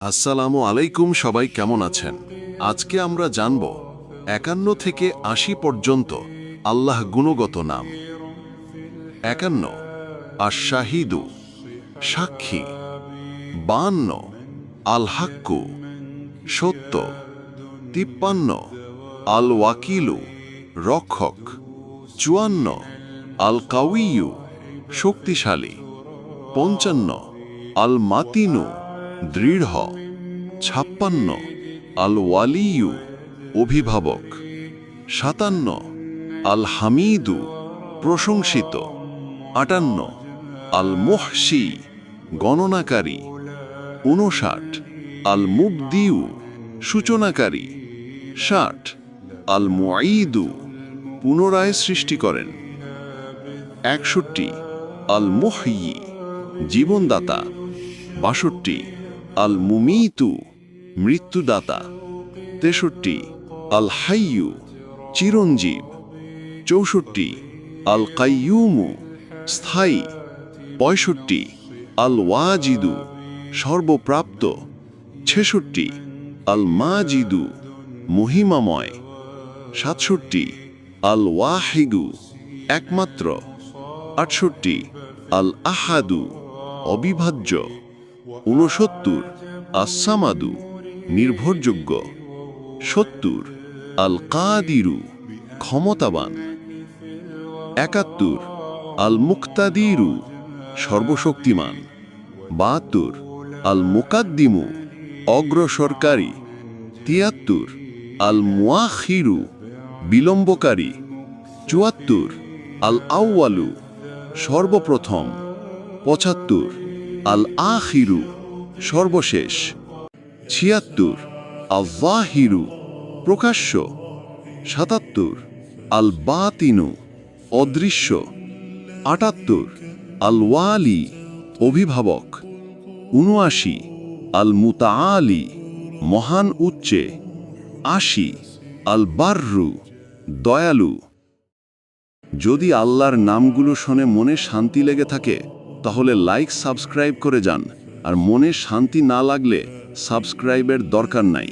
আসসালামু আলাইকুম, সবাই কেমন আছেন? আজকে আমরা জানব ৫১ থেকে ৮০ পর্যন্ত আল্লাহ গুণগত নাম। ৫১ আশ-শাহিদু, সাক্ষী। ৫২ আল হাক্কু, সত্য। ৫৩ আল ওয়াকিলু, রক্ষক। ৫৪ আল কাউইয়ু, শক্তিশালী। ৫৫ আল মাতিনু, দৃঢ়। ৫৬ আল ওয়ালিয়ু, অভিভাবক। ৫৭ আল হামিদু, প্রশংসিত। ৫৮ আল মুহসি, গণনাকারী। ৫৯ আল মুবদিউ, সূচনাকারী। ৬০ আল মুঈদু, পুনরায় সৃষ্টি করেন। ৬১ আল মুহয়ি, জীবনদাতা। ৬২ আল মুমিতু, মৃত্যুদাতা। ৬৩ আল হাইয়ু, চিরঞ্জীব। ৬৪ আল কাইয়ুমু, স্থায়ী। ৬৫ আল ওয়াজিদু, সর্বপ্রাপ্ত। ৬৬ আল মাজিদু, মহিমাময়। ৬৭ আল ওয়াহিদু, একমাত্র। ৬৮ আল আহাদু, অবিভাজ্য। ৬৯ আস-সামাদু, নির্ভরযোগ্য। ৭০ আল কাদিরু, ক্ষমতাবান। ৭১ আল মুক্তাদিরু, সর্বশক্তিমান। ৭২ আল মুকাদ্দিমু, অগ্রসরকারী। ৭৩ আল মুআখিরু, বিলম্বকারী। ৭৪ আল আউয়ালু, সর্বপ্রথম। ৭৫ আল আখিরু, সর্বশেষ। ৭৬ আল যাহিরু, প্রকাশ্য। ৭৭ আল বাতিনু, অদৃশ্য। ৭৮ আল ওয়ালি, অভিভাবক। ৭৯ আল মুতাআলি, মহান উচ্চে। ৮০ আল বাররু, দয়ালু। যদি আল্লাহর নামগুলো শুনে মনে শান্তি লেগে থাকে তাহলে লাইক সাবস্ক্রাইব করে যান, আর মনে শান্তি না লাগলে সাবস্ক্রাইবের দরকার নাই।